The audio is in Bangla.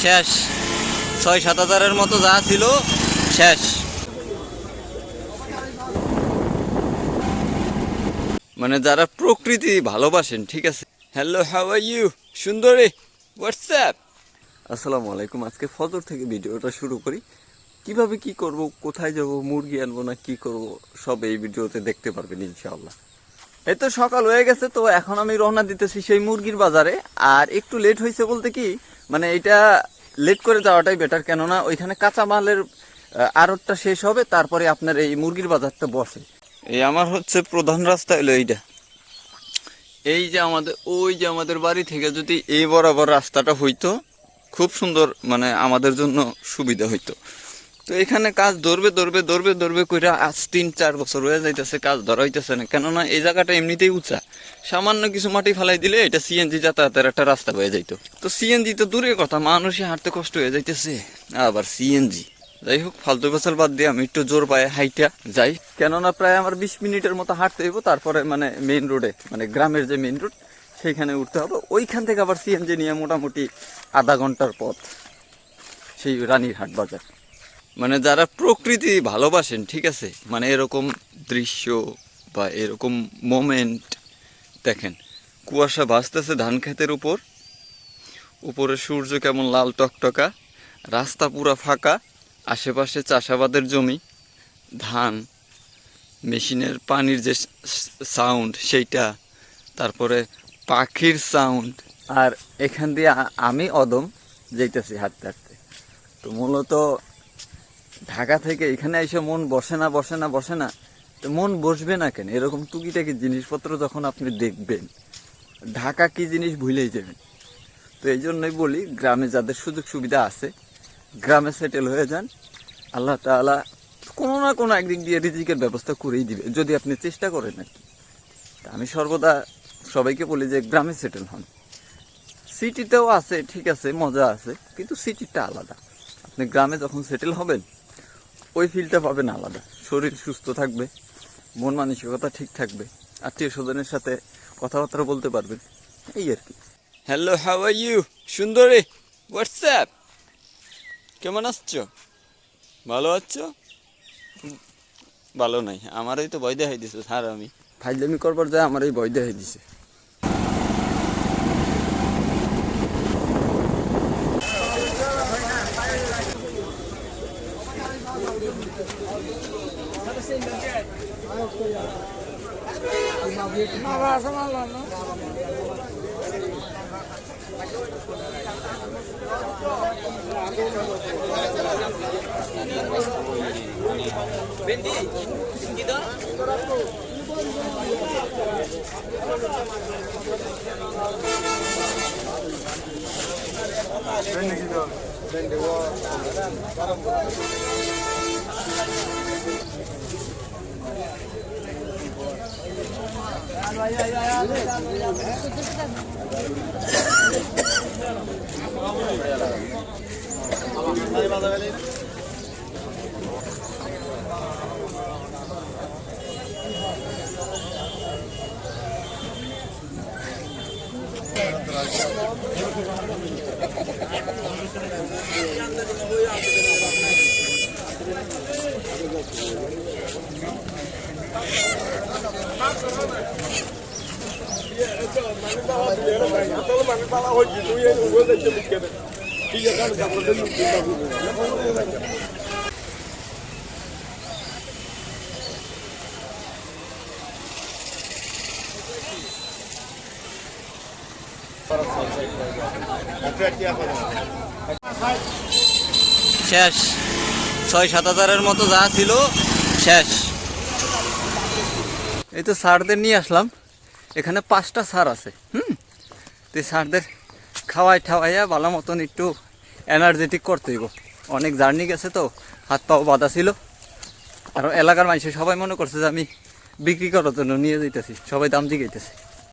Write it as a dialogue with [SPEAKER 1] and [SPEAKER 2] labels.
[SPEAKER 1] শেষ। ৬-৭ হাজারের মতো যা ছিল শেষ। মানে যারা প্রকৃতি ভালোবাসেন, ঠিক আছে। হ্যালো, হাউ আর ইউ সুন্দরী, হোয়াটসঅ্যাপ। আসসালামু আলাইকুম। আজকে ফজর থেকে ভিডিওটা শুরু করি। কিভাবে কি করব, কোথায় যাব, মুরগি আনবো না কি করব, সব এই ভিডিওতে দেখতে পারবেন ইনশাআল্লাহ। এই তো সকাল হয়ে গেছে, তো এখন আমি রওনা দিতেছি সেই মুরগির বাজারে। আর একটু লেট হয়েছে বলতে কি, মানে এটা লেট করে যাওয়াটাই বেটার, কেননা ওইখানে কাঁচামালের আড়তটা শেষ হবে, তারপরে আপনার এই মুরগির বাজারটা বসে। এই আমার হচ্ছে প্রধান রাস্তা হলো এইটা। এই যে আমাদের ওই যে আমাদের বাড়ি থেকে যদি এই বরাবর রাস্তাটা হইতো, খুব সুন্দর, মানে আমাদের জন্য সুবিধা হইতো। তো এখানে কাজ ধরবে কইরা আজ 3-4 বছর হয়ে যাইতেছে, কাজ ধরা হইতেছে না। কেননা এই জায়গাটা এমনিতেই উঁচা, সামান্য কিছু মাটি ফেলাই দিলে এটা সিএনজি যাতায়াতের একটা রাস্তা হয়ে যাইতো। তো সিএনজি তো দূরের কথা, মানুষই হাঁটতে কষ্ট হয়ে যাইতেছে, আবার সিএনজি। যাই হোক, ফালতু বছর বাদ দিয়ে আমি একটু জোর পায়ে হাইটা যাই, কেননা প্রায় আমার 20 মিনিটের মতো হাঁটতে হইব। তারপরে মানে মেইন রোডে, মানে গ্রামের যে মেইন রোড সেইখানে উঠতে হবে। ওইখান থেকে আবার সিএনজি নিয়ে মোটামুটি আধা ঘন্টার পথ সেই রানীরহাট বাজার। মানে যারা প্রকৃতি ভালোবাসেন, ঠিক আছে, মানে এরকম দৃশ্য বা এরকম মোমেন্ট দেখেন। কুয়াশা ভাসতেছে ধান ক্ষেতের উপর, উপরে সূর্য কেমন লাল টকটকা, রাস্তা পুরা ফাঁকা, আশেপাশে চাষাবাদের জমি, ধান, মেশিনের পানির যে সাউন্ড সেইটা, তারপরে পাখির সাউন্ড। আর এখান দিয়ে আমি অদম যাইতেছি হাঁটতে হাঁটতে। তো মূলত ঢাকা থেকে এখানে এসে মন বসে না। তো মন বসবে না কেন? এরকম টুকিটাকি জিনিসপত্র যখন আপনি দেখবেন, ঢাকা কি জিনিস ভুলেই যাবেন। তো এই জন্যই বলি, গ্রামে যাদের সুযোগ সুবিধা আছে গ্রামে সেটেল হয়ে যান। আল্লাহ তাআলা কোনো না কোনো একদিক দিয়ে রিজিকের ব্যবস্থা করেই দিবে, যদি আপনি চেষ্টা করেন আর কি। আমি সর্বদা সবাইকে বলি যে গ্রামে সেটেল হন। সিটিতেও আছে, ঠিক আছে, মজা আছে, কিন্তু সিটিটা আলাদা। আপনি গ্রামে যখন সেটেল হবেন ওই ফিলটা পাবেন আলাদা। শরীর সুস্থ থাকবে, মন মানসিকতা ঠিক থাকবে, আত্মীয় স্বজনের সাথে কথাবার্তা বলতে পারবেন, এই আর কি। হ্যালো, হাউ আর ইউ সুন্দরী, হোয়াটসঅ্যাপ। কেমন আসছো? ভালো আছো? ভালো নাই, আমারই তো ভয় দেখাই দিছে স্যার। আমি ফাইজলামি করবার যায়, আমার এই ভয় দেখাই দিছে। শেষ। ৬-৭ হাজারের মতো যা ছিল শেষ। এই তো স্যারদের নিয়ে আসলাম, এখানে 5টা স্যার আছে। তো স্যারদের খাওয়াইয়া ভালো মতন একটু এনার্জেটিক করতে হইব। অনেক জার্নি গেছে তো, হাত পাও বাঁধা ছিল। আর এলাকার মানুষ সবাই মনে করছে যে আমি বিক্রি করার জন্য নিয়ে যাইতেছি, সবাই দাম জিগাইতেছে।